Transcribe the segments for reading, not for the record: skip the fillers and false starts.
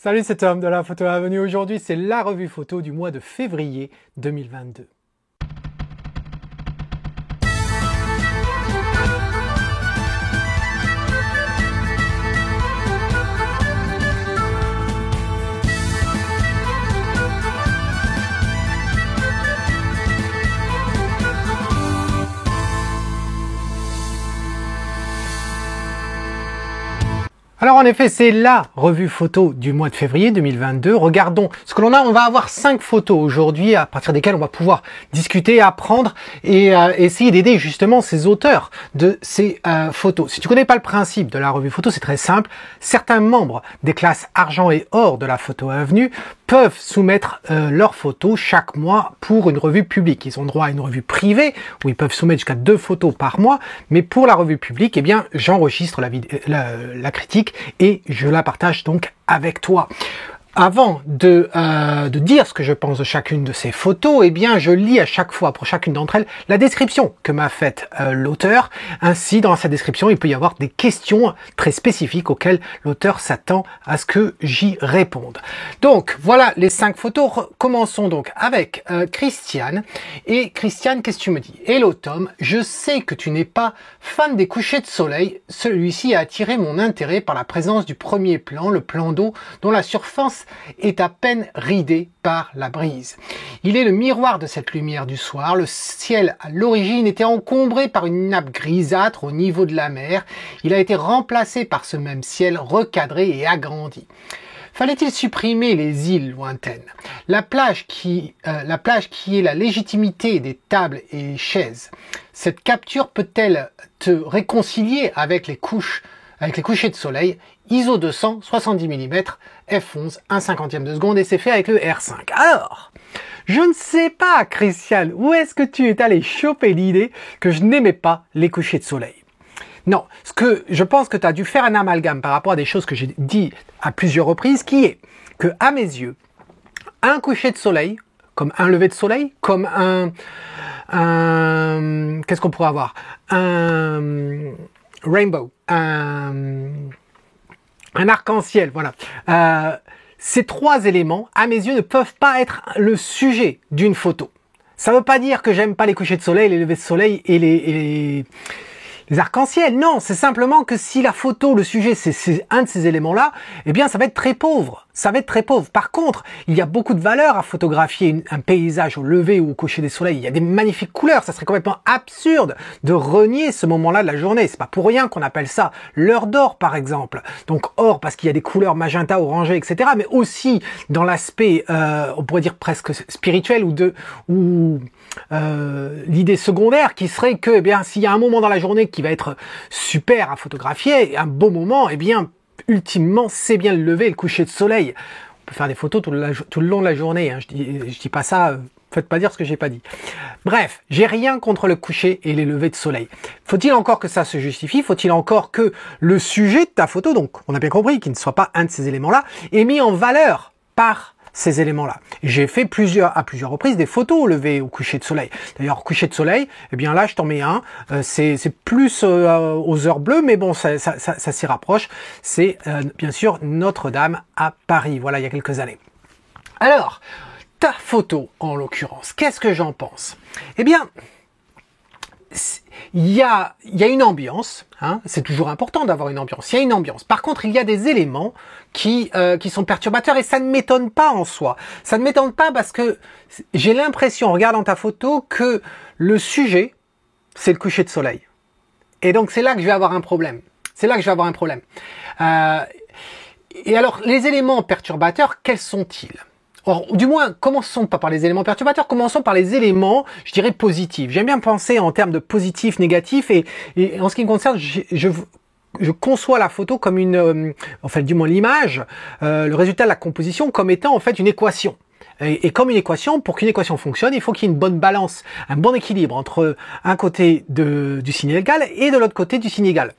Salut, c'est Tom de la Photo Avenue. Aujourd'hui, c'est la revue photo du mois de février 2022. Alors en effet, c'est la revue photo du mois de février 2022. Regardons ce que l'on a. On va avoir 5 photos aujourd'hui à partir desquelles on va pouvoir discuter, apprendre et essayer d'aider justement ces auteurs de ces photos. Si tu connais pas le principe de la revue photo, c'est très simple. Certains membres des classes argent et or de la Photo Avenue peuvent soumettre leurs photos chaque mois pour une revue publique. Ils ont droit à une revue privée où ils peuvent soumettre jusqu'à 2 photos par mois, mais pour la revue publique, eh bien, j'enregistre la critique et je la partage donc avec toi. Avant de dire ce que je pense de chacune de ces photos, eh bien, je lis à chaque fois, pour chacune d'entre elles, la description que m'a faite l'auteur. Ainsi, dans sa description, il peut y avoir des questions très spécifiques auxquelles l'auteur s'attend à ce que j'y réponde. Donc, voilà les 5 photos. Commençons donc avec Christiane. Et Christiane, qu'est-ce que tu me dis? Hello Tom, je sais que tu n'es pas fan des couchers de soleil. Celui-ci a attiré mon intérêt par la présence du premier plan, le plan d'eau, dont la surface est à peine ridé par la brise. Il est le miroir de cette lumière du soir. Le ciel à l'origine était encombré par une nappe grisâtre au niveau de la mer. Il a été remplacé par ce même ciel recadré et agrandi. Fallait-il supprimer les îles lointaines? La plage qui est la légitimité des tables et chaises. Cette capture peut-elle te réconcilier avec les couchers de soleil? ISO 200, 70 mm, f11, 1/50 de seconde et c'est fait avec le R5. Alors, je ne sais pas, Christiane, où est-ce que tu es allé choper l'idée que je n'aimais pas les couchers de soleil? Non, je pense que tu as dû faire un amalgame par rapport à des choses que j'ai dit à plusieurs reprises, qui est que, à mes yeux, un coucher de soleil, comme un lever de soleil, comme qu'est-ce qu'on pourrait avoir? Un rainbow, un arc-en-ciel, voilà. Ces 3 éléments, à mes yeux, ne peuvent pas être le sujet d'une photo. Ça ne veut pas dire que j'aime pas les couchers de soleil, les levers de soleil et les arcs-en-ciel. Non, c'est simplement que si la photo, le sujet, c'est un de ces éléments-là, eh bien, ça va être très pauvre. Ça va être très pauvre. Par contre, il y a beaucoup de valeur à photographier un paysage au lever ou au coucher des soleils. Il y a des magnifiques couleurs. Ça serait complètement absurde de renier ce moment-là de la journée. C'est pas pour rien qu'on appelle ça l'heure d'or, par exemple. Donc, or, parce qu'il y a des couleurs magenta, orangé, etc. Mais aussi dans l'aspect, on pourrait dire presque spirituel ou l'idée secondaire qui serait que, eh bien, s'il y a un moment dans la journée qui va être super à photographier, un beau moment, eh bien, ultimement, c'est bien le lever et le coucher de soleil. On peut faire des photos tout le long de la journée. Hein. Je dis pas ça, faites pas dire ce que j'ai pas dit. Bref, j'ai rien contre le coucher et les levers de soleil. Faut-il encore que ça se justifie? Faut-il encore que le sujet de ta photo, donc on a bien compris qu'il ne soit pas un de ces éléments-là, est mis en valeur par ces éléments-là. J'ai fait à plusieurs reprises des photos au lever, au coucher de soleil. D'ailleurs, coucher de soleil, eh bien là, je t'en mets un. C'est plus aux heures bleues, mais bon, ça s'y rapproche. C'est bien sûr Notre-Dame à Paris. Voilà, il y a quelques années. Alors, ta photo, en l'occurrence, qu'est-ce que j'en pense? Eh bien, il y a une ambiance, hein, c'est toujours important d'avoir une ambiance, il y a une ambiance. Par contre, il y a des éléments qui sont perturbateurs et ça ne m'étonne pas en soi. Ça ne m'étonne pas parce que j'ai l'impression, en regardant ta photo, que le sujet, c'est le coucher de soleil. Et donc, c'est là que je vais avoir un problème. C'est là que je vais avoir un problème. Et alors, les éléments perturbateurs, quels sont-ils? Or, du moins, commençons pas par les éléments perturbateurs, commençons par les éléments, je dirais, positifs. J'aime bien penser en termes de positif, négatif, et en ce qui me concerne, je conçois la photo comme enfin, du moins l'image, le résultat de la composition comme étant en fait une équation. Et comme une équation, pour qu'une équation fonctionne, il faut qu'il y ait une bonne balance, un bon équilibre entre un côté du signe égal et de l'autre côté du signe égal.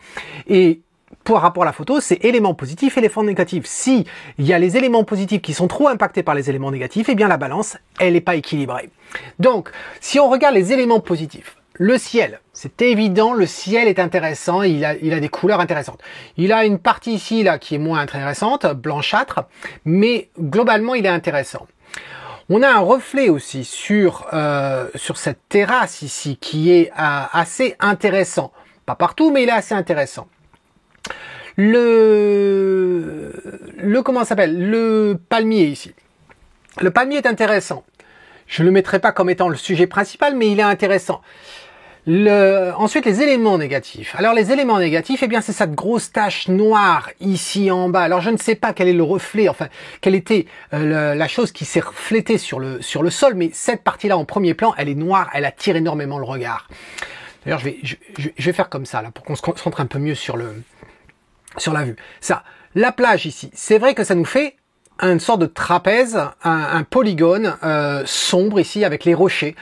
Et par rapport à la photo, c'est éléments positifs et éléments négatifs. Si il y a les éléments positifs qui sont trop impactés par les éléments négatifs, eh bien la balance, elle n'est pas équilibrée. Donc, si on regarde les éléments positifs, le ciel, c'est évident, le ciel est intéressant, il a des couleurs intéressantes. Il a une partie ici là qui est moins intéressante, blanchâtre, mais globalement il est intéressant. On a un reflet aussi sur cette terrasse ici qui est assez intéressant. Pas partout, mais il est assez intéressant. Comment ça s'appelle? Le palmier ici. Le palmier est intéressant. Je ne le mettrai pas comme étant le sujet principal, mais il est intéressant. Ensuite, les éléments négatifs. Alors, les éléments négatifs, eh bien, c'est cette grosse tache noire ici en bas. Alors, je ne sais pas quel est le reflet, enfin, quelle était la chose qui s'est reflétée sur le sol, mais cette partie-là, en premier plan, elle est noire, elle attire énormément le regard. D'ailleurs, je vais faire comme ça, là, pour qu'on se concentre un peu mieux sur la vue. Ça, la plage ici, c'est vrai que ça nous fait une sorte de trapèze, un polygone sombre ici avec les rochers.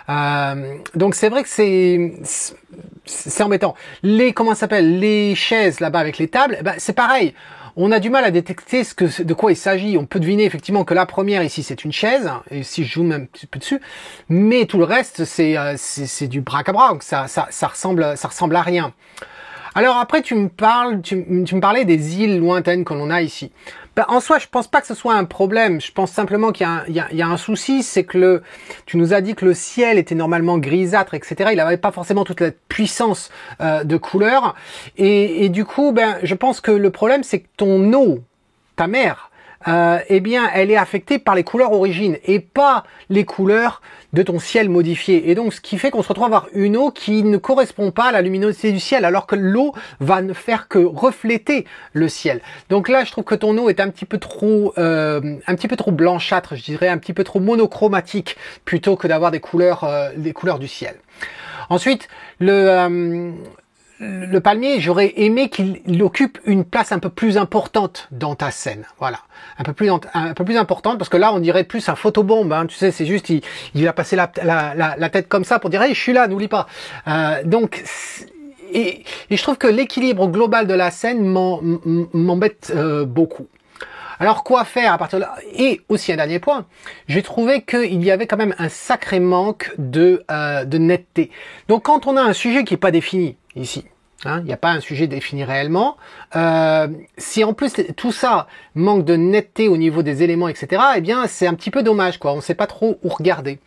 Donc c'est vrai que c'est embêtant. Les chaises là-bas avec les tables, c'est pareil. On a du mal à détecter de quoi il s'agit. On peut deviner effectivement que la première ici c'est une chaise, et si je zoome un petit peu dessus, mais tout le reste c'est du bric-à-brac, donc ça ressemble à rien. Alors après tu me parlais des îles lointaines que l'on a ici. En soi, je pense pas que ce soit un problème. Je pense simplement qu'il y a un souci, c'est que tu nous as dit que le ciel était normalement grisâtre, etc. Il n'avait pas forcément toute la puissance de couleur. Et du coup, je pense que le problème, c'est que ton eau, ta mer, eh bien, elle est affectée par les couleurs origines et pas les couleurs de ton ciel modifié. Et donc, ce qui fait qu'on se retrouve à avoir une eau qui ne correspond pas à la luminosité du ciel, alors que l'eau va ne faire que refléter le ciel. Donc là, je trouve que ton eau est un petit peu trop blanchâtre, je dirais, un petit peu trop monochromatique, plutôt que d'avoir des couleurs du ciel. Ensuite, le palmier, j'aurais aimé qu'il occupe une place un peu plus importante dans ta scène. Voilà. Un peu plus importante, parce que là, on dirait plus un photobombe, hein. Tu sais, c'est juste, il a passé la tête comme ça pour dire, hey, je suis là, n'oublie pas. Et je trouve que l'équilibre global de la scène m'embête beaucoup. Alors, quoi faire à partir de là? Et aussi un dernier point, j'ai trouvé qu'il y avait quand même un sacré manque de netteté. Donc, quand on a un sujet qui n'est pas défini, ici, il n'y a pas un sujet défini réellement, si en plus tout ça manque de netteté au niveau des éléments, etc., eh bien, c'est un petit peu dommage, quoi. On ne sait pas trop où regarder.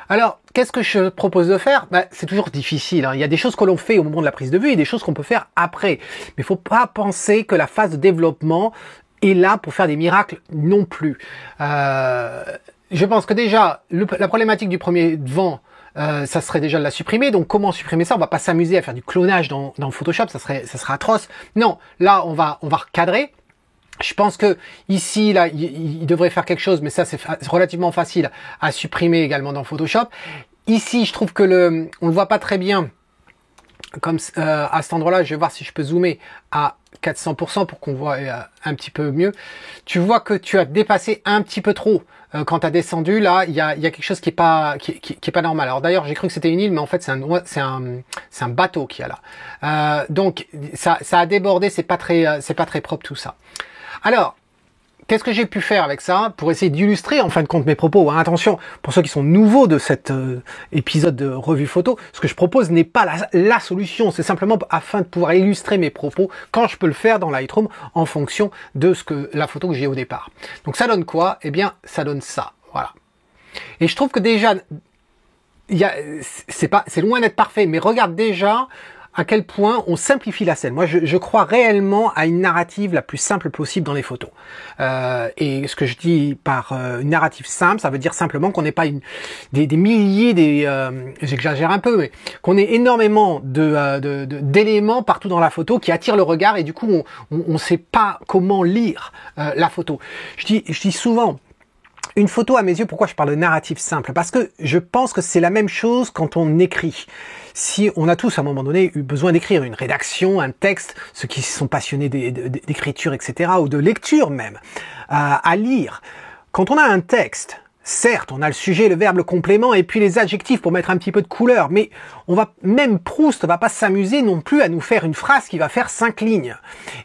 Alors, qu'est-ce que je propose de faire? C'est toujours difficile, hein. Il y a des choses que l'on fait au moment de la prise de vue et des choses qu'on peut faire après. Mais il faut pas penser que la phase de développement est là pour faire des miracles non plus. Je pense que déjà, la problématique du premier devant, ça serait déjà de la supprimer. Donc comment supprimer ça? On va pas s'amuser à faire du clonage dans Photoshop, ça serait atroce. Non, là on va recadrer. Je pense que ici, là, il devrait faire quelque chose, mais ça c'est relativement facile à supprimer également dans Photoshop. Ici, je trouve que on le voit pas très bien. Comme à cet endroit-là, je vais voir si je peux zoomer à 400% pour qu'on voit un petit peu mieux. Tu vois que tu as dépassé un petit peu trop quand tu as descendu. Là, il y a quelque chose qui est pas normal. Alors d'ailleurs, j'ai cru que c'était une île, mais en fait c'est un bateau qui est là. Donc ça a débordé. C'est pas très propre tout ça. Alors, qu'est-ce que j'ai pu faire avec ça pour essayer d'illustrer en fin de compte mes propos, hein. Attention, pour ceux qui sont nouveaux de cet épisode de revue photo, ce que je propose n'est pas la solution, c'est simplement afin de pouvoir illustrer mes propos quand je peux le faire dans Lightroom en fonction de la photo que j'ai au départ. Donc ça donne quoi? Eh bien, ça donne ça, voilà. Et je trouve que déjà, c'est loin d'être parfait, mais regarde déjà à quel point on simplifie la scène. Moi, je crois réellement à une narrative la plus simple possible dans les photos. Et ce que je dis par une narrative simple, ça veut dire simplement qu'on n'ait pas des milliers, j'exagère un peu, mais qu'on ait énormément d'éléments partout dans la photo qui attirent le regard et du coup, on ne sait pas comment lire la photo. Je dis souvent, une photo, à mes yeux, pourquoi je parle de narrative simple? Parce que je pense que c'est la même chose quand on écrit. Si on a tous, à un moment donné, eu besoin d'écrire une rédaction, un texte, ceux qui sont passionnés d'écriture, etc., ou de lecture même, à lire. Quand on a un texte, certes, on a le sujet, le verbe, le complément, et puis les adjectifs pour mettre un petit peu de couleur, mais même Proust va pas s'amuser non plus à nous faire une phrase qui va faire 5 lignes.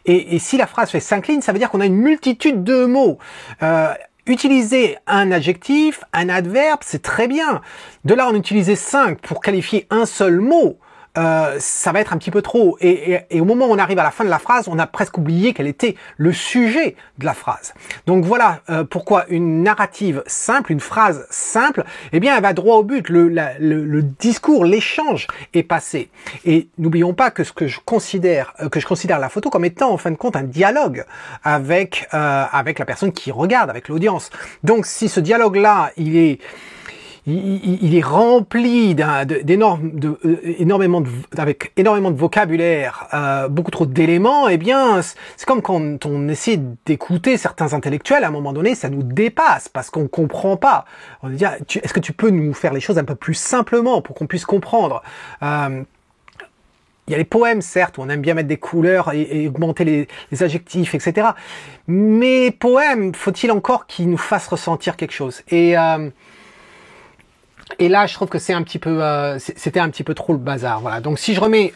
Et si la phrase fait 5 lignes, ça veut dire qu'on a une multitude de mots. utiliser un adjectif, un adverbe, c'est très bien. De là, en utiliser 5 pour qualifier un seul mot, ça va être un petit peu trop. Et au moment où on arrive à la fin de la phrase, on a presque oublié quel était le sujet de la phrase. Donc voilà pourquoi une narrative simple, une phrase simple, eh bien, elle va droit au but. Le discours, l'échange est passé. Et n'oublions pas que je considère la photo comme étant en fin de compte un dialogue avec la personne qui regarde, avec l'audience. Donc si ce dialogue-là, il est rempli avec énormément de vocabulaire, beaucoup trop d'éléments, eh bien, c'est comme quand on essaie d'écouter certains intellectuels, à un moment donné, ça nous dépasse, parce qu'on comprend pas. On dit, est-ce que tu peux nous faire les choses un peu plus simplement, pour qu'on puisse comprendre? Il y a les poèmes, certes, où on aime bien mettre des couleurs et augmenter les adjectifs, etc. Mais poèmes, faut-il encore qu'ils nous fassent ressentir quelque chose? Et là, je trouve que c'était un petit peu trop le bazar. Voilà. Donc, si je remets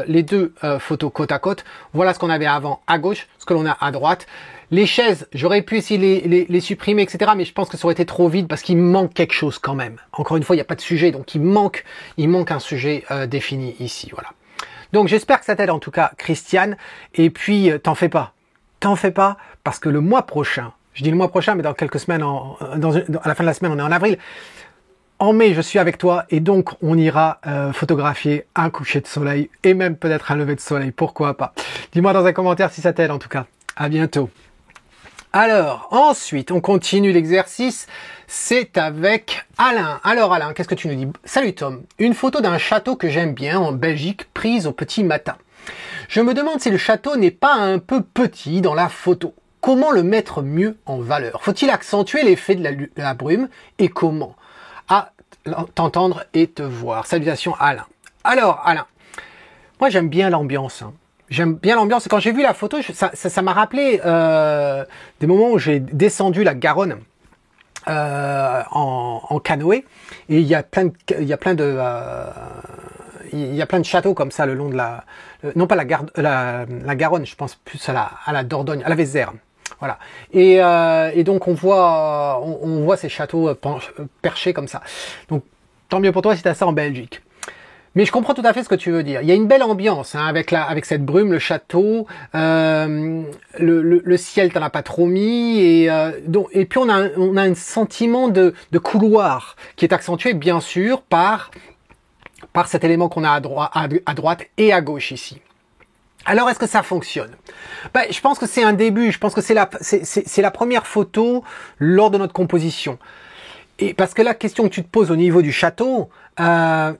les deux photos côte à côte, voilà ce qu'on avait avant à gauche, ce que l'on a à droite. Les chaises, j'aurais pu essayer les supprimer, etc. Mais je pense que ça aurait été trop vite parce qu'il manque quelque chose quand même. Encore une fois, il n'y a pas de sujet, donc il manque un sujet défini ici. Voilà. Donc, j'espère que ça t'aide en tout cas, Christiane. Et puis, t'en fais pas, parce que le mois prochain, je dis le mois prochain, mais dans quelques semaines, à la fin de la semaine, on est en avril. En mai, je suis avec toi et donc on ira photographier un coucher de soleil et même peut-être un lever de soleil, pourquoi pas. Dis-moi dans un commentaire si ça t'aide en tout cas. À bientôt. Alors, ensuite, on continue l'exercice. C'est avec Alain. Alors Alain, qu'est-ce que tu nous dis? Salut Tom. Une photo d'un château que j'aime bien en Belgique, prise au petit matin. Je me demande si le château n'est pas un peu petit dans la photo. Comment le mettre mieux en valeur? Faut-il accentuer l'effet de la brume et comment? À t'entendre et te voir. Salutations Alain. Alors Alain, moi j'aime bien l'ambiance. J'aime bien l'ambiance. Quand j'ai vu la photo, ça m'a rappelé des moments où j'ai descendu la Garonne en canoë. Et il y a plein de châteaux comme ça le long de non pas la Garonne, je pense plus à la Dordogne, à la Vézère. Voilà. Et donc on voit ces châteaux perchés comme ça. Donc tant mieux pour toi si tu as ça en Belgique. Mais je comprends tout à fait ce que tu veux dire. Il y a une belle ambiance avec cette brume, le château, le ciel t'en as pas trop mis et puis on a un sentiment de couloir qui est accentué bien sûr par cet élément qu'on a à droite et à gauche ici. Alors, est-ce que ça fonctionne? Je pense que c'est un début. Je pense que c'est la première photo lors de notre composition. Et parce que la question que tu te poses au niveau du château,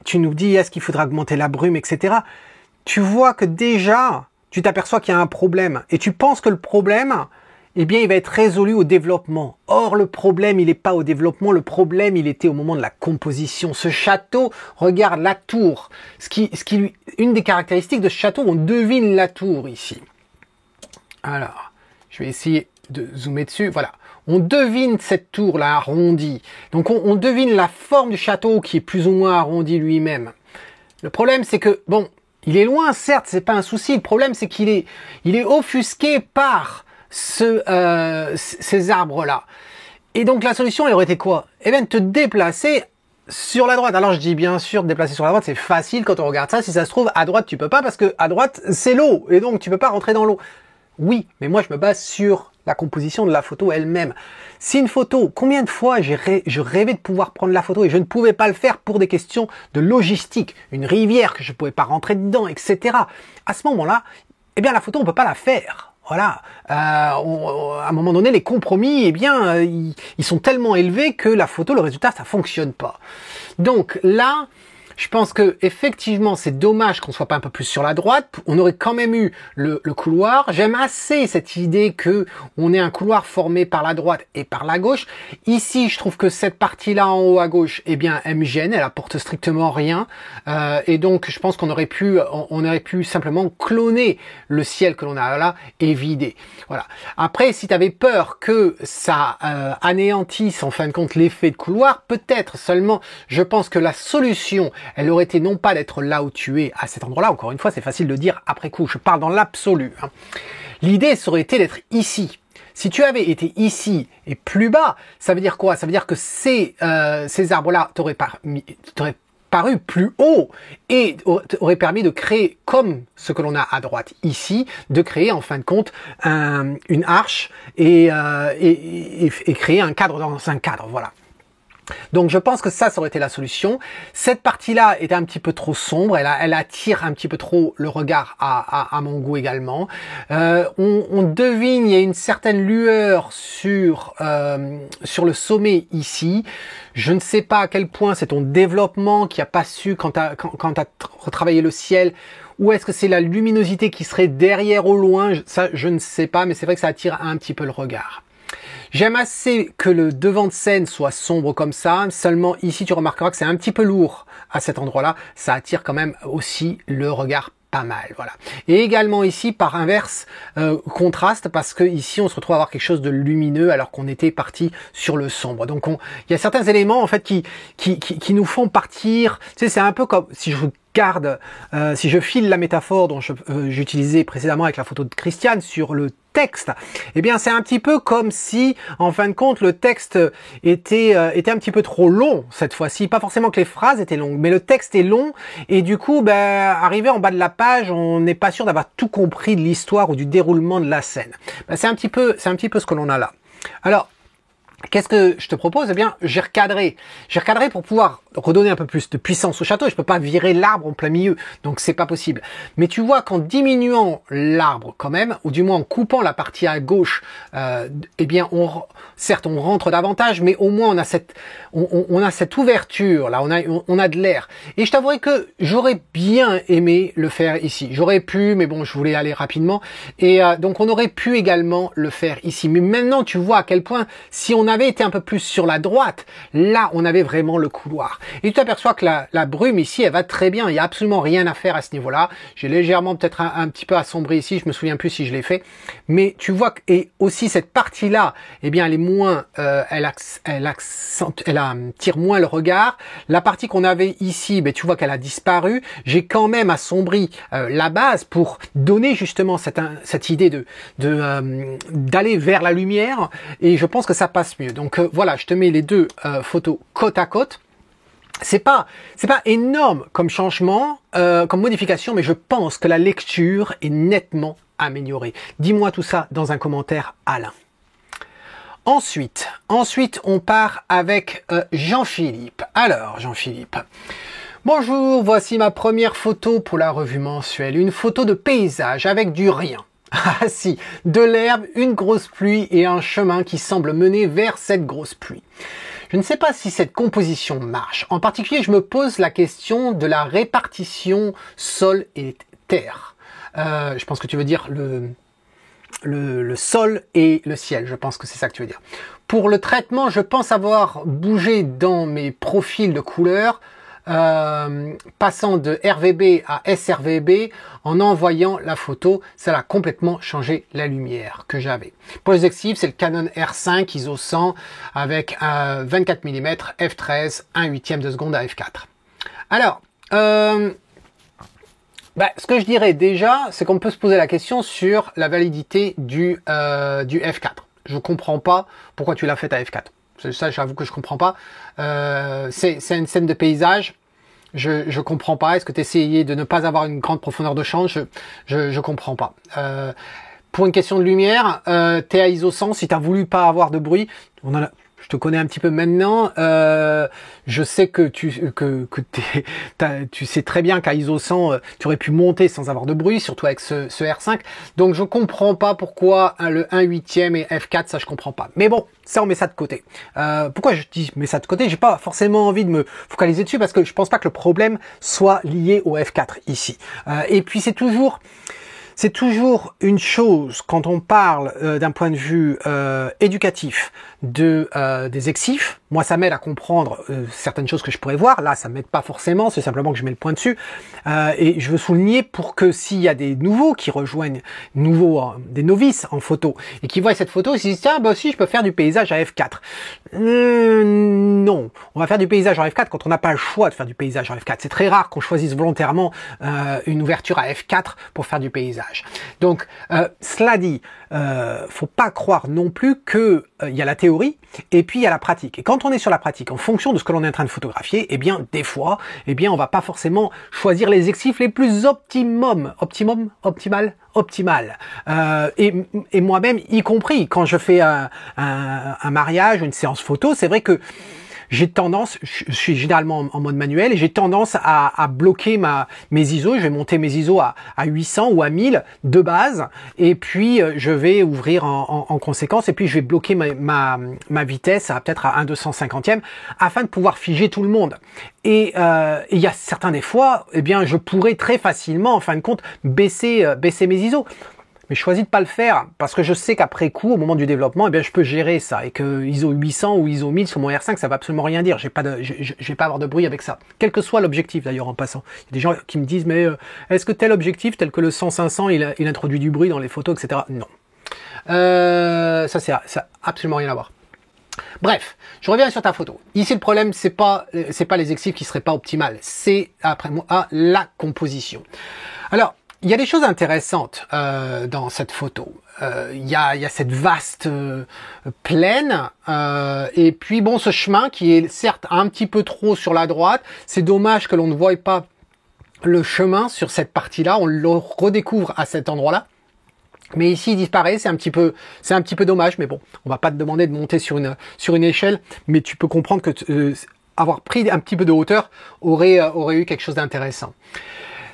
tu nous dis est-ce qu'il faudra augmenter la brume, etc. Tu vois que déjà, tu t'aperçois qu'il y a un problème. Et tu penses que le problème, eh bien, il va être résolu au développement. Or, le problème, il n'est pas au développement. Le problème, il était au moment de la composition. Ce château, regarde la tour. Une des caractéristiques de ce château, on devine la tour ici. Alors, je vais essayer de zoomer dessus. Voilà. On devine cette tour-là arrondie. Donc, on devine la forme du château qui est plus ou moins arrondi lui-même. Le problème, c'est que, bon, il est loin, certes, c'est pas un souci. Le problème, c'est qu'il est offusqué par ces arbres-là. Et donc la solution, elle aurait été quoi? Eh bien, de te déplacer sur la droite. Alors je dis bien sûr, déplacer sur la droite, c'est facile quand on regarde ça. Si ça se trouve, à droite, tu peux pas parce que à droite, c'est l'eau. Et donc, tu peux pas rentrer dans l'eau. Oui, mais moi, je me base sur la composition de la photo elle-même. Si une photo, combien de fois je rêvais de pouvoir prendre la photo et je ne pouvais pas le faire pour des questions de logistique. Une rivière que je pouvais pas rentrer dedans, etc. À ce moment-là, eh bien, la photo, on peut pas la faire. Voilà, à un moment donné, les compromis, eh bien, ils sont tellement élevés que la photo, le résultat, ça fonctionne pas. Donc là, je pense que effectivement, c'est dommage qu'on soit pas un peu plus sur la droite. On aurait quand même eu le couloir. J'aime assez cette idée que on ait un couloir formé par la droite et par la gauche. Ici, je trouve que cette partie-là en haut à gauche, eh bien, elle me gêne. Elle apporte strictement rien. Et donc, je pense qu'on aurait pu simplement cloner le ciel que l'on a là et vider. Voilà. Après, si tu avais peur que ça anéantisse en fin de compte l'effet de couloir, peut-être seulement. Je pense que la solution, elle aurait été non pas d'être là où tu es, à cet endroit-là, encore une fois, c'est facile de dire après coup, je parle dans l'absolu. L'idée, ça aurait été d'être ici. Si tu avais été ici et plus bas, ça veut dire quoi? Ça veut dire que ces arbres-là t'auraient paru plus haut et aurait permis de créer, comme ce que l'on a à droite ici, de créer en fin de compte une arche et créer un cadre dans un cadre, voilà. Donc je pense que ça aurait été la solution. Cette partie-là était un petit peu trop sombre, elle attire un petit peu trop le regard à mon goût également. On devine, il y a une certaine lueur sur le sommet ici. Je ne sais pas à quel point c'est ton développement qui a pas su quand t'as retravaillé le ciel, ou est-ce que c'est la luminosité qui serait derrière au loin, ça je ne sais pas, mais c'est vrai que ça attire un petit peu le regard. J'aime assez que le devant de scène soit sombre comme ça, seulement ici tu remarqueras que c'est un petit peu lourd à cet endroit-là, ça attire quand même aussi le regard pas mal, voilà. Et également ici, par inverse, contraste, parce que ici on se retrouve à avoir quelque chose de lumineux alors qu'on était parti sur le sombre. Donc il y a certains éléments en fait qui nous font partir, tu sais, c'est un peu comme si je garde, si je file la métaphore dont j'utilisais précédemment avec la photo de Christiane sur le texte, eh bien c'est un petit peu comme si en fin de compte le texte était un petit peu trop long cette fois-ci, pas forcément que les phrases étaient longues, mais le texte est long et du coup arrivé en bas de la page, on n'est pas sûr d'avoir tout compris de l'histoire ou du déroulement de la scène. C'est un petit peu ce que l'on a là. Alors qu'est-ce que je te propose? Eh bien, j'ai recadré pour pouvoir redonner un peu plus de puissance au château. Je peux pas virer l'arbre en plein milieu, donc c'est pas possible. Mais tu vois qu'en diminuant l'arbre quand même, ou du moins en coupant la partie à gauche, eh bien, certes on rentre davantage, mais au moins on a cette ouverture là, on a de l'air. Et je t'avouerai que j'aurais bien aimé le faire ici. J'aurais pu, mais bon, je voulais aller rapidement. Et donc on aurait pu également le faire ici. Mais maintenant, tu vois à quel point si on avait été un peu plus sur la droite, là on avait vraiment le couloir. Et tu t'aperçois que la brume ici, elle va très bien, il n'y a absolument rien à faire à ce niveau-là. J'ai légèrement peut-être un petit peu assombri ici, je me souviens plus si je l'ai fait. Mais tu vois que, et aussi cette partie-là, eh bien elle est moins, elle tire moins le regard. La partie qu'on avait ici, ben, tu vois qu'elle a disparu. J'ai quand même assombri la base pour donner justement cette idée d'aller vers la lumière, et je pense que ça passe mieux. Donc voilà, je te mets les deux photos côte à côte. C'est pas énorme comme changement, comme modification, mais je pense que la lecture est nettement améliorée. Dis-moi tout ça dans un commentaire, Alain. Ensuite, on part avec Jean-Philippe. Alors, Jean-Philippe. Bonjour, voici ma première photo pour la revue mensuelle. Une photo de paysage avec du rien. Ah si, de l'herbe, une grosse pluie et un chemin qui semble mener vers cette grosse pluie. Je ne sais pas si cette composition marche. En particulier, je me pose la question de la répartition sol et terre. Je pense que tu veux dire le sol et le ciel. Je pense que c'est ça que tu veux dire. Pour le traitement, je pense avoir bougé dans mes profils de couleurs, passant de RVB à sRVB, en envoyant la photo, ça a complètement changé la lumière que j'avais. Pour les objectifs, c'est le Canon R5 ISO 100 avec 24 mm f13, 1/8 de seconde à f4. Alors, ce que je dirais déjà, c'est qu'on peut se poser la question sur la validité du f4. Je comprends pas pourquoi tu l'as fait à f4. Ça, j'avoue que je comprends pas. C'est une scène de paysage. Je comprends pas. Est-ce que tu essayais de ne pas avoir une grande profondeur de champ? Je comprends pas. Pour une question de lumière, t'es à ISO 100. Si t'as voulu pas avoir de bruit, je te connais un petit peu maintenant. Je sais que tu sais très bien qu'à ISO 100, tu aurais pu monter sans avoir de bruit, surtout avec ce R5. Donc je comprends pas pourquoi le 1/8 et f4, ça je comprends pas. Mais bon, ça on met ça de côté. Pourquoi je dis mets ça de côté? J'ai pas forcément envie de me focaliser dessus parce que je pense pas que le problème soit lié au f4 ici. Et puis c'est toujours une chose quand on parle d'un point de vue éducatif des exifs. Moi, ça m'aide à comprendre certaines choses que je pourrais voir. Là, ça m'aide pas forcément, c'est simplement que je mets le point dessus. Et je veux souligner pour que s'il y a des nouveaux qui rejoignent, des novices en photo, et qui voient cette photo, ils se disent, tiens, bah aussi, je peux faire du paysage à f4. Non, on va faire du paysage en f4 quand on n'a pas le choix de faire du paysage en f4. C'est très rare qu'on choisisse volontairement une ouverture à f4 pour faire du paysage. nuage. Donc, cela dit, faut pas croire non plus que il y a la théorie et puis il y a la pratique. Et quand on est sur la pratique, en fonction de ce que l'on est en train de photographier, eh bien, des fois, eh bien, on va pas forcément choisir les objectifs les plus optimales. Et moi-même, y compris quand je fais un mariage, une séance photo, c'est vrai que j'ai tendance, je suis généralement en mode manuel, et j'ai tendance à bloquer mes ISO. Je vais monter mes ISO à 800 ou à 1000 de base, et puis je vais ouvrir en conséquence, et puis je vais bloquer ma vitesse à peut-être à 1/250e afin de pouvoir figer tout le monde. Et il y a certains des fois, eh bien, je pourrais très facilement, en fin de compte, baisser mes ISO. Mais je choisis de pas le faire parce que je sais qu'après coup, au moment du développement, eh bien, je peux gérer ça et que ISO 800 ou ISO 1000 sur mon R5, ça va absolument rien dire. Je vais pas avoir de bruit avec ça. Quel que soit l'objectif d'ailleurs en passant. Il y a des gens qui me disent, mais est-ce que tel objectif, tel que le 100-500, il introduit du bruit dans les photos, etc. Non. Ça a absolument rien à voir. Bref, je reviens sur ta photo. Ici, le problème, c'est pas les objectifs qui seraient pas optimales. C'est, après moi, la composition. Alors, il y a des choses intéressantes dans cette photo. Il y a cette vaste plaine et puis bon, ce chemin qui est certes un petit peu trop sur la droite. C'est dommage que l'on ne voie pas le chemin sur cette partie-là. On le redécouvre à cet endroit-là. Mais ici, il disparaît. C'est un petit peu dommage. Mais bon, on va pas te demander de monter sur une échelle. Mais tu peux comprendre que avoir pris un petit peu de hauteur aurait eu quelque chose d'intéressant.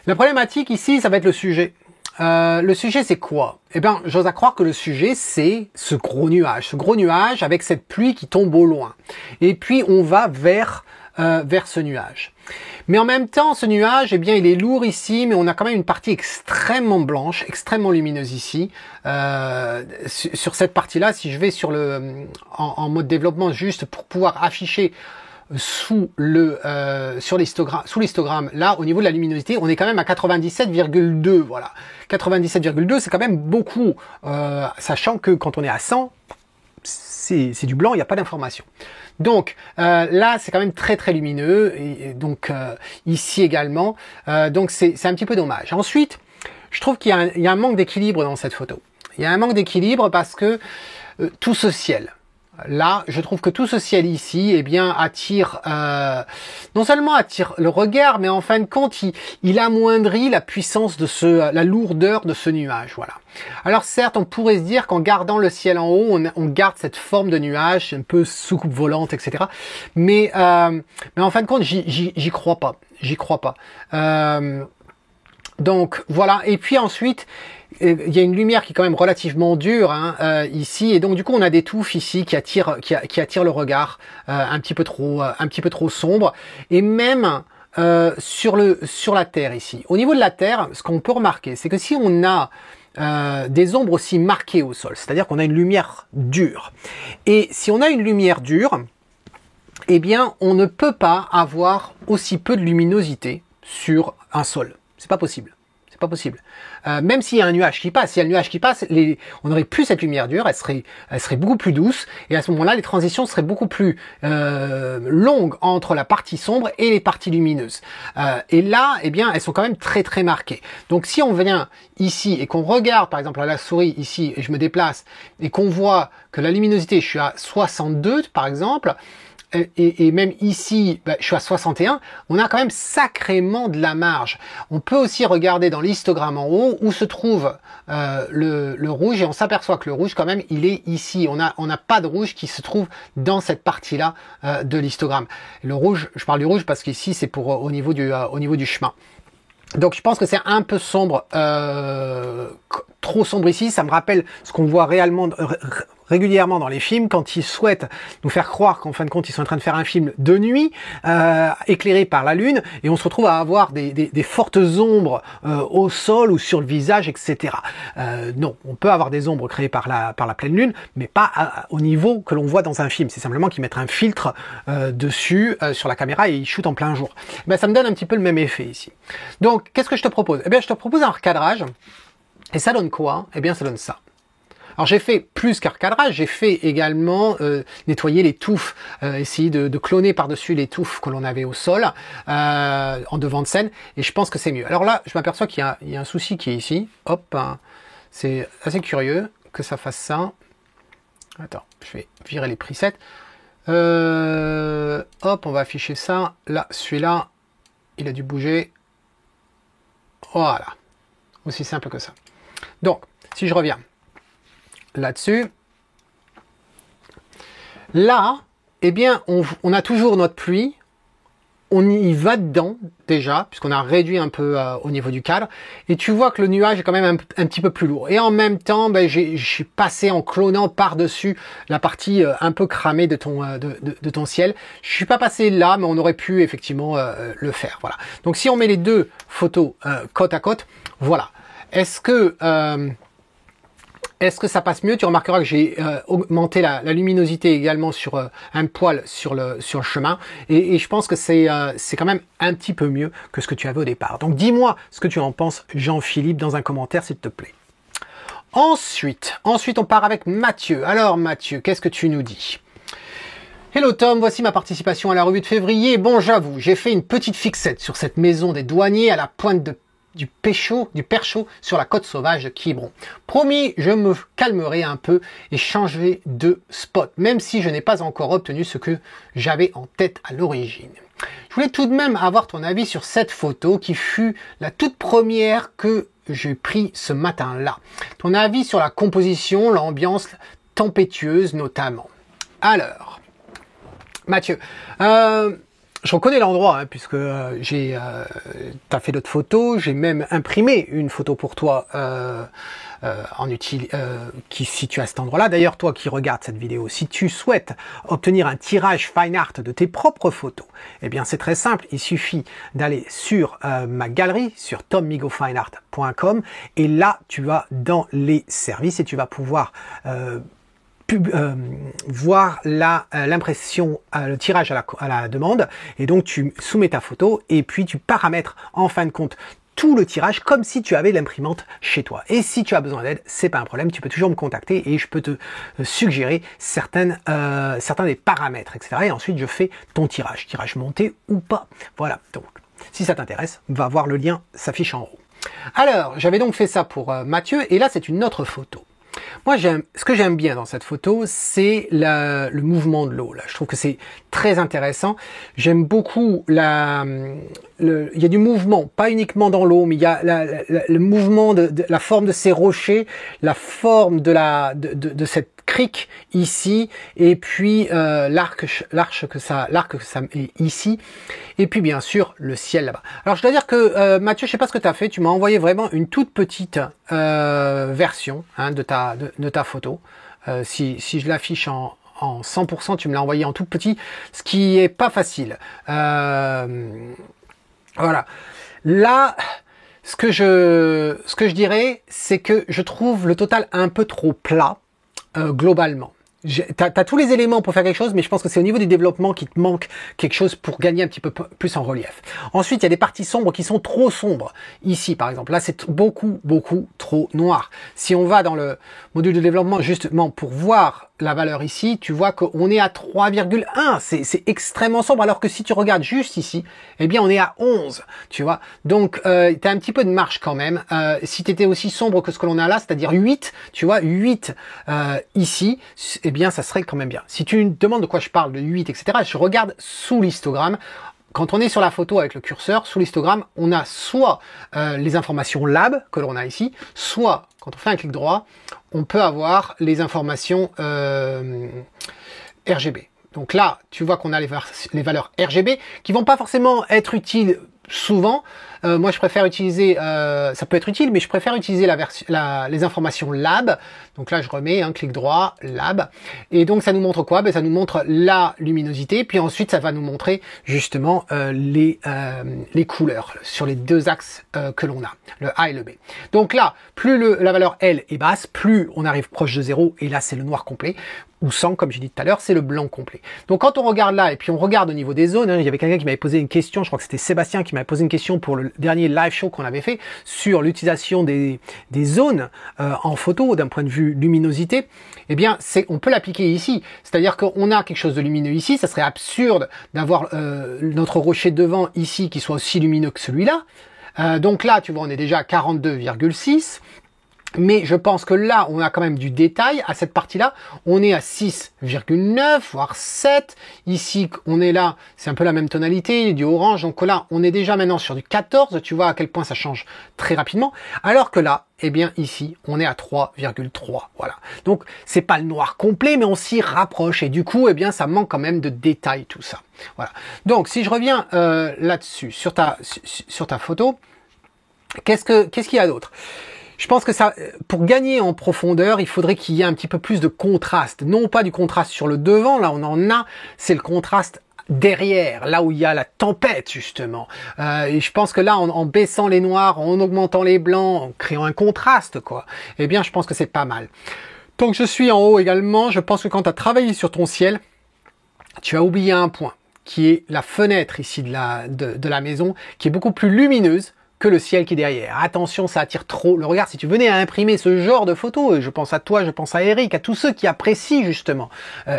La problématique ici, ça va être le sujet. Le sujet, c'est quoi? Eh bien, j'ose à croire que le sujet, c'est ce gros nuage avec cette pluie qui tombe au loin. Et puis, on va vers ce nuage. Mais en même temps, ce nuage, eh bien, il est lourd ici, mais on a quand même une partie extrêmement blanche, extrêmement lumineuse ici. Sur cette partie-là, si je vais sur en mode développement juste pour pouvoir afficher sous l'histogramme, là, au niveau de la luminosité, on est quand même à 97,2, voilà. 97,2, c'est quand même beaucoup, sachant que quand on est à 100, c'est du blanc, il n'y a pas d'information. Donc, là, c'est quand même très très lumineux, et donc ici également, donc c'est un petit peu dommage. Ensuite, je trouve qu'il y a un manque d'équilibre dans cette photo. Il y a un manque d'équilibre parce que tout ce ciel, là, je trouve que tout ce ciel ici, eh bien, attire, non seulement attire le regard, mais en fin de compte, il amoindrit la puissance de la lourdeur de ce nuage, voilà. Alors certes, on pourrait se dire qu'en gardant le ciel en haut, on garde cette forme de nuage, un peu soucoupe volante, etc. Mais en fin de compte, j'y crois pas. Donc voilà. Et puis ensuite, il y a une lumière qui est quand même relativement dure ici, et donc du coup on a des touffes ici qui attirent le regard, un petit peu trop sombre, et même sur la terre ici. Au niveau de la terre, ce qu'on peut remarquer, c'est que si on a des ombres aussi marquées au sol, c'est-à-dire qu'on a une lumière dure, et si on a une lumière dure, eh bien on ne peut pas avoir aussi peu de luminosité sur un sol. C'est pas possible. Pas possible. Même s'il y a un nuage qui passe, on n'aurait plus cette lumière dure, elle serait beaucoup plus douce, et à ce moment-là, les transitions seraient beaucoup plus longues entre la partie sombre et les parties lumineuses. Et là, eh bien, elles sont quand même très très marquées. Donc, si on vient ici et qu'on regarde, par exemple, à la souris ici, et je me déplace, et qu'on voit que la luminosité, je suis à 62, par exemple, et même ici, je suis à 61, on a quand même sacrément de la marge. On peut aussi regarder dans l'histogramme en haut où se trouve le rouge, et on s'aperçoit que le rouge quand même, il est ici. On n'a pas de rouge qui se trouve dans cette partie-là de l'histogramme. Le rouge, je parle du rouge parce qu'ici c'est pour au niveau du chemin. Donc je pense que c'est un peu sombre, trop sombre ici. Ça me rappelle ce qu'on voit régulièrement dans les films quand ils souhaitent nous faire croire qu'en fin de compte ils sont en train de faire un film de nuit, éclairé par la lune, et on se retrouve à avoir des fortes ombres au sol ou sur le visage, etc. Non, on peut avoir des ombres créées par la pleine lune, mais pas au niveau que l'on voit dans un film. C'est simplement qu'ils mettent un filtre dessus sur la caméra et ils shootent en plein jour. Ben, ça me donne un petit peu le même effet ici. Donc, qu'est-ce que je te propose? Eh bien, je te propose un recadrage, et ça donne quoi? Eh bien, ça donne ça. Alors j'ai fait plus qu'un recadrage, j'ai fait également nettoyer les touffes, essayer de cloner par-dessus les touffes que l'on avait au sol en devant de scène, et je pense que c'est mieux. Alors là, je m'aperçois qu'il y a un souci qui est ici. Hop, hein. C'est assez curieux que ça fasse ça. Attends, je vais virer les presets. Hop, on va afficher ça. Là, celui-là, il a dû bouger. Voilà. Aussi simple que ça. Donc, si je reviens là-dessus, là, eh bien, on a toujours notre pluie. On y va dedans déjà, puisqu'on a réduit un peu au niveau du cadre. Et tu vois que le nuage est quand même un petit peu plus lourd. Et en même temps, ben, je suis passé en clonant par-dessus la partie un peu cramée de ton ciel. Je suis pas passé là, mais on aurait pu effectivement le faire. Voilà. Donc si on met les deux photos côte à côte, voilà. Est-ce que ça passe mieux? Tu remarqueras que j'ai augmenté la luminosité également sur un poil sur le chemin. Et je pense que c'est quand même un petit peu mieux que ce que tu avais au départ. Donc dis-moi ce que tu en penses, Jean-Philippe, dans un commentaire, s'il te plaît. Ensuite, on part avec Mathieu. Alors Mathieu, qu'est-ce que tu nous dis? Hello Tom, voici ma participation à la revue de février. Bon, j'avoue, j'ai fait une petite fixette sur cette maison des douaniers à la pointe du Perchot sur la côte sauvage de Quiberon. Promis, je me calmerai un peu et changerai de spot, même si je n'ai pas encore obtenu ce que j'avais en tête à l'origine. Je voulais tout de même avoir ton avis sur cette photo qui fut la toute première que j'ai pris ce matin-là. Ton avis sur la composition, l'ambiance tempétueuse notamment. Alors, Mathieu, je reconnais l'endroit, hein, puisque t'as fait d'autres photos, j'ai même imprimé une photo pour toi qui se situe à cet endroit-là. D'ailleurs, toi qui regardes cette vidéo, si tu souhaites obtenir un tirage fine art de tes propres photos, eh bien c'est très simple, il suffit d'aller sur ma galerie, sur tommigofineart.com, et là tu vas dans les services et tu vas pouvoir voir l'impression, le tirage à la demande, et donc tu soumets ta photo et puis tu paramètres en fin de compte tout le tirage comme si tu avais l'imprimante chez toi. Et si tu as besoin d'aide, c'est pas un problème, tu peux toujours me contacter et je peux te suggérer certains des paramètres, etc. Et ensuite je fais ton tirage monté ou pas. Voilà, donc si ça t'intéresse, va voir le lien s'affiche en haut. Alors, j'avais donc fait ça pour Mathieu, et là c'est une autre photo. Moi, ce que j'aime bien dans cette photo, c'est le mouvement de l'eau. Je trouve que c'est très intéressant. J'aime beaucoup il y a du mouvement, pas uniquement dans l'eau, mais il y a le mouvement de la forme de ces rochers, la forme de cette crique ici, et puis l'arc que ça est ici, et puis bien sûr le ciel là-bas. Alors je dois dire que Mathieu, je sais pas ce que tu as fait, tu m'as envoyé vraiment une toute petite version, hein, de ta photo. Si je l'affiche en 100%, tu me l'as envoyé en tout petit, ce qui est pas facile. Voilà. Là, ce que je dirais, c'est que je trouve le total un peu trop plat. Globalement. T'as tous les éléments pour faire quelque chose, mais je pense que c'est au niveau du développement qu'il te manque quelque chose pour gagner un petit peu plus en relief. Ensuite, il y a des parties sombres qui sont trop sombres. Ici, par exemple, là, c'est beaucoup trop noir. Si on va dans le module de développement, justement, pour voir la valeur ici, tu vois qu'on est à 3,1. C'est extrêmement sombre, alors que si tu regardes juste ici, eh bien, on est à 11, tu vois. Donc, t'as un petit peu de marge quand même. Si tu étais aussi sombre que ce que l'on a là, c'est-à-dire 8, tu vois, 8 ici, eh bien, ça serait quand même bien. Si tu me demandes de quoi je parle, de 8, etc., je regarde sous l'histogramme. Quand on est sur la photo avec le curseur, sous l'histogramme, on a soit les informations lab que l'on a ici, soit, quand on fait un clic droit, on peut avoir les informations RGB. Donc là, tu vois qu'on a les valeurs RGB qui vont pas forcément être utiles souvent. Moi, je préfère utiliser, ça peut être utile, mais je préfère utiliser les informations lab. Donc là, je remets un clic droit, lab. Et donc, ça nous montre quoi? Ben, ça nous montre la luminosité. Puis ensuite, ça va nous montrer justement les couleurs sur les deux axes que l'on a, le A et le B. Donc là, plus la valeur L est basse, plus on arrive proche de 0. Et là, c'est le noir complet. Ou 100, comme j'ai dit tout à l'heure, c'est le blanc complet. Donc quand on regarde là, et puis on regarde au niveau des zones, hein, il y avait quelqu'un qui m'avait posé une question, je crois que c'était Sébastien qui m'avait posé une question pour le dernier live show qu'on avait fait sur l'utilisation des zones en photo d'un point de vue luminosité. Eh bien, on peut l'appliquer ici. C'est-à-dire qu'on a quelque chose de lumineux ici. Ça serait absurde d'avoir notre rocher devant ici qui soit aussi lumineux que celui-là. Donc là, tu vois, on est déjà à 42,6. Mais je pense que là, on a quand même du détail. À cette partie-là, on est à 6,9, voire 7. Ici, on est là, c'est un peu la même tonalité, du orange. Donc là, on est déjà maintenant sur du 14. Tu vois à quel point ça change très rapidement. Alors que là, eh bien ici, on est à 3,3. Voilà. Donc, c'est pas le noir complet, mais on s'y rapproche. Et du coup, eh bien, ça manque quand même de détail, tout ça. Voilà. Donc, si je reviens là-dessus, sur ta photo, qu'est-ce qu'il y a d'autre ? Je pense que ça, pour gagner en profondeur, il faudrait qu'il y ait un petit peu plus de contraste. Non pas du contraste sur le devant, là on en a, c'est le contraste derrière, là où il y a la tempête justement. Et je pense que là, en baissant les noirs, en augmentant les blancs, en créant un contraste, quoi, eh bien je pense que c'est pas mal. Tant que je suis en haut également, je pense que quand tu as travaillé sur ton ciel, tu as oublié un point, qui est la fenêtre ici de la maison, qui est beaucoup plus lumineuse que le ciel qui est derrière. Attention, ça attire trop le regard. Si tu venais à imprimer ce genre de photos, et je pense à toi, je pense à Eric, à tous ceux qui apprécient justement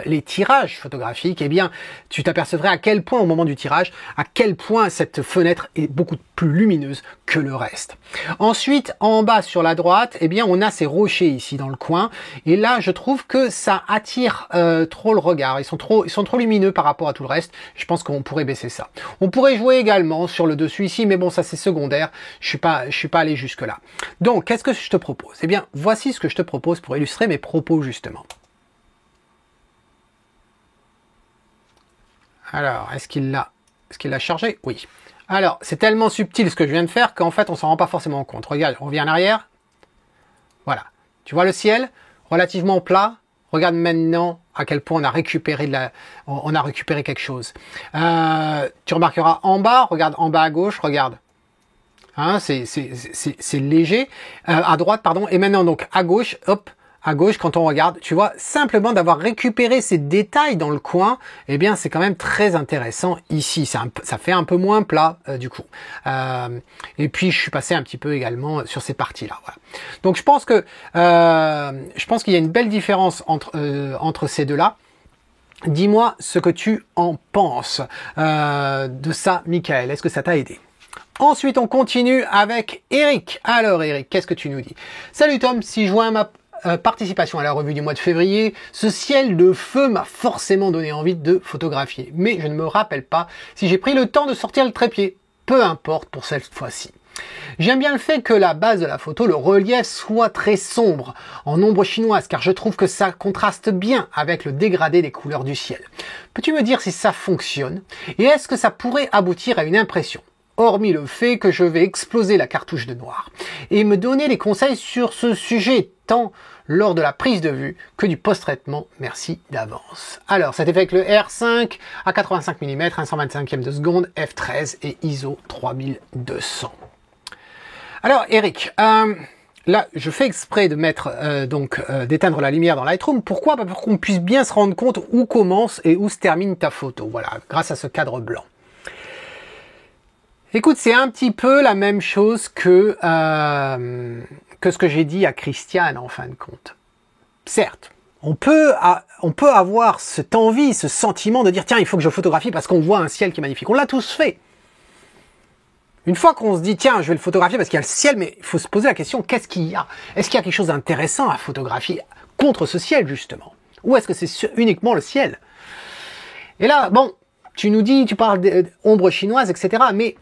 les tirages photographiques, eh bien, tu t'apercevrais à quel point au moment du tirage, à quel point cette fenêtre est beaucoup plus lumineuse que le reste. Ensuite, en bas sur la droite, eh bien, on a ces rochers ici dans le coin, et là, je trouve que ça attire trop le regard. Ils sont trop lumineux par rapport à tout le reste. Je pense qu'on pourrait baisser ça. On pourrait jouer également sur le dessus ici, mais bon, ça c'est secondaire. Je suis pas allé jusque là. Donc, qu'est-ce que je te propose? Eh bien, voici ce que je te propose pour illustrer mes propos justement. Alors, est-ce qu'il l'a chargé? Oui. Alors, c'est tellement subtil ce que je viens de faire qu'en fait, on s'en rend pas forcément compte. Regarde, on revient en arrière. Voilà. Tu vois le ciel? Relativement plat. Regarde maintenant à quel point on a récupéré quelque chose. Tu remarqueras en bas, regarde en bas à gauche, regarde. Hein, c'est léger. À droite, pardon. Et maintenant, donc, à gauche, hop, à gauche, quand on regarde, tu vois, simplement d'avoir récupéré ces détails dans le coin, eh bien, c'est quand même très intéressant ici. Ça fait un peu moins plat, du coup. Et puis, je suis passé un petit peu également sur ces parties-là. Voilà. Donc, je pense qu'il y a une belle différence entre ces deux-là. Dis-moi ce que tu en penses de ça, Michael. Est-ce que ça t'a aidé? Ensuite, on continue avec Eric. Alors Eric, qu'est-ce que tu nous dis? Salut Tom, si je vois ma participation à la revue du mois de février, ce ciel de feu m'a forcément donné envie de photographier. Mais je ne me rappelle pas si j'ai pris le temps de sortir le trépied. Peu importe pour cette fois-ci. J'aime bien le fait que la base de la photo, le relief, soit très sombre, en ombre chinoise, car je trouve que ça contraste bien avec le dégradé des couleurs du ciel. Peux-tu me dire si ça fonctionne? Et est-ce que ça pourrait aboutir à une impression? Hormis le fait que je vais exploser la cartouche de noir, et me donner des conseils sur ce sujet, tant lors de la prise de vue que du post-traitement, merci d'avance. Alors, c'était fait avec le R5 à 85 mm, 1/125e de seconde, f13 et ISO 3200. Alors, Eric, là, je fais exprès de mettre d'éteindre la lumière dans Lightroom. Pourquoi? Pour qu'on puisse bien se rendre compte où commence et où se termine ta photo. Voilà, grâce à ce cadre blanc. Écoute, c'est un petit peu la même chose que ce que j'ai dit à Christiane en fin de compte. Certes, on peut avoir cette envie, ce sentiment de dire tiens, il faut que je photographie parce qu'on voit un ciel qui est magnifique. On l'a tous fait. Une fois qu'on se dit tiens, je vais le photographier parce qu'il y a le ciel, mais il faut se poser la question qu'est-ce qu'il y a? Est-ce qu'il y a quelque chose d'intéressant à photographier contre ce ciel justement? Ou est-ce que c'est uniquement le ciel? Et là, bon, tu parles d'ombre chinoise, etc. Mais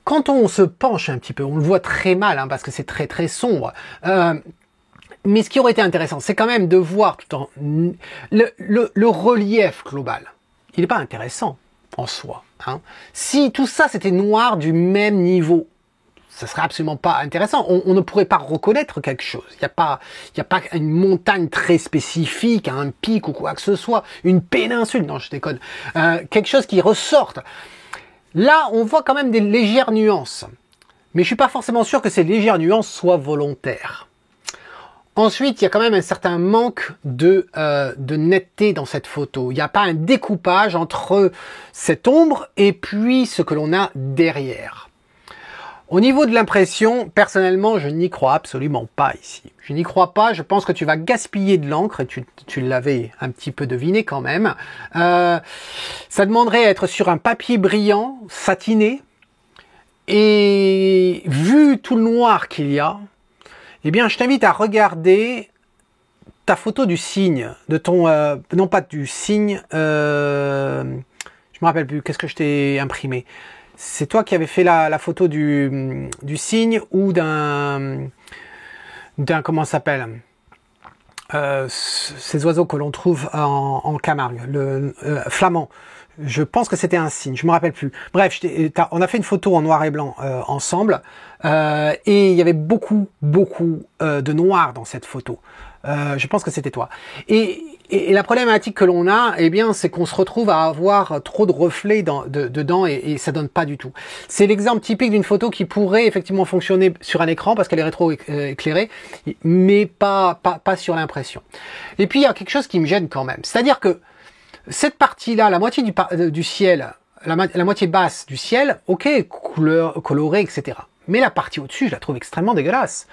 quand on se penche un petit peu, on le voit très mal, hein, parce que c'est très très sombre. Mais ce qui aurait été intéressant, c'est quand même de voir tout en le relief global. Il n'est pas intéressant en soi. Hein. Si tout ça c'était noir du même niveau, ça serait absolument pas intéressant. On ne pourrait pas reconnaître quelque chose. Il n'y a pas une montagne très spécifique, un pic ou quoi que ce soit, une péninsule. Non, je déconne. Quelque chose qui ressorte. Là, on voit quand même des légères nuances. Mais je suis pas forcément sûr que ces légères nuances soient volontaires. Ensuite, il y a quand même un certain manque de netteté dans cette photo. Il n'y a pas un découpage entre cette ombre et puis ce que l'on a derrière. Au niveau de l'impression, personnellement, je n'y crois absolument pas ici. Je n'y crois pas, je pense que tu vas gaspiller de l'encre, et tu l'avais un petit peu deviné quand même. Ça demanderait à être sur un papier brillant, satiné, et vu tout le noir qu'il y a, eh bien, je t'invite à regarder ta photo du cygne, de ton... non pas du cygne, je me rappelle plus, qu'est-ce que je t'ai imprimé? C'est toi qui avais fait la photo du cygne ou d'un comment ça s'appelle, ces oiseaux que l'on trouve en Camargue, le flamand. Je pense que c'était un cygne, je me rappelle plus. Bref, on a fait une photo en noir et blanc ensemble, et il y avait beaucoup de noir dans cette photo. Je pense que c'était toi. Et la problématique que l'on a, eh bien, c'est qu'on se retrouve à avoir trop de reflets dedans et ça donne pas du tout. C'est l'exemple typique d'une photo qui pourrait effectivement fonctionner sur un écran parce qu'elle est rétro-éclairée, mais pas sur l'impression. Et puis, il y a quelque chose qui me gêne quand même. C'est-à-dire que cette partie-là, la moitié du ciel, la moitié basse du ciel, ok, couleur, colorée, etc. Mais la partie au-dessus, je la trouve extrêmement dégueulasse.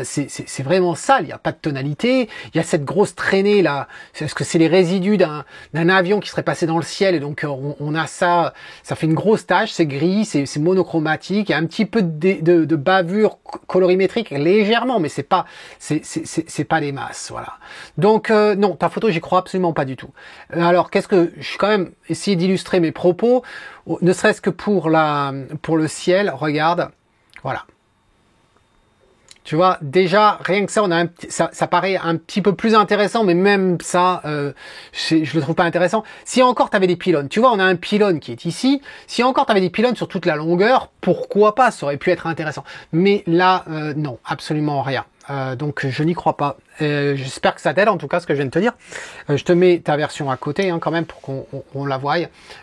C'est vraiment sale, il n'y a pas de tonalité, il y a cette grosse traînée là. Est-ce que c'est les résidus d'un avion qui serait passé dans le ciel et donc on a ça fait une grosse tache, c'est gris, c'est monochromatique, il y a un petit peu de bavure colorimétrique légèrement, mais c'est pas des masses, voilà. Donc non, ta photo, j'y crois absolument pas du tout. Alors qu'est-ce que je suis quand même essayé d'illustrer mes propos, ne serait-ce que pour le ciel, regarde. Voilà. Tu vois, déjà, rien que ça, ça paraît un petit peu plus intéressant, mais même ça, je le trouve pas intéressant. Si encore tu avais des pylônes, tu vois, on a un pylône qui est ici. Si encore tu avais des pylônes sur toute la longueur, pourquoi pas, ça aurait pu être intéressant. Mais là, non, absolument rien. Donc je n'y crois pas. J'espère que ça t'aide en tout cas ce que je viens de te dire. Je te mets ta version à côté quand même pour qu'on la voie.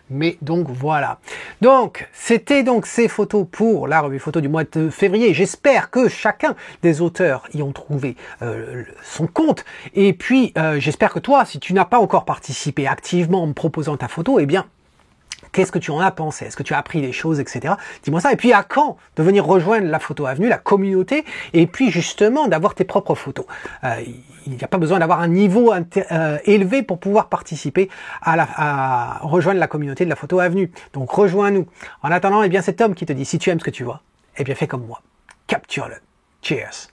Mais donc voilà. Donc c'était donc ces photos pour la revue photo du mois de février. J'espère que chacun des auteurs y ont trouvé son compte. Et puis j'espère que toi, si tu n'as pas encore participé activement en me proposant ta photo, eh bien qu'est-ce que tu en as pensé? Est-ce que tu as appris des choses, etc. Dis-moi ça. Et puis, à quand de venir rejoindre la Photo Avenue, la communauté, et puis justement d'avoir tes propres photos. Il n'y a pas besoin d'avoir un niveau élevé pour pouvoir participer à rejoindre la communauté de la Photo Avenue. Donc, rejoins-nous. En attendant, eh bien, cet homme qui te dit, si tu aimes ce que tu vois, eh bien, fais comme moi. Capture-le. Cheers.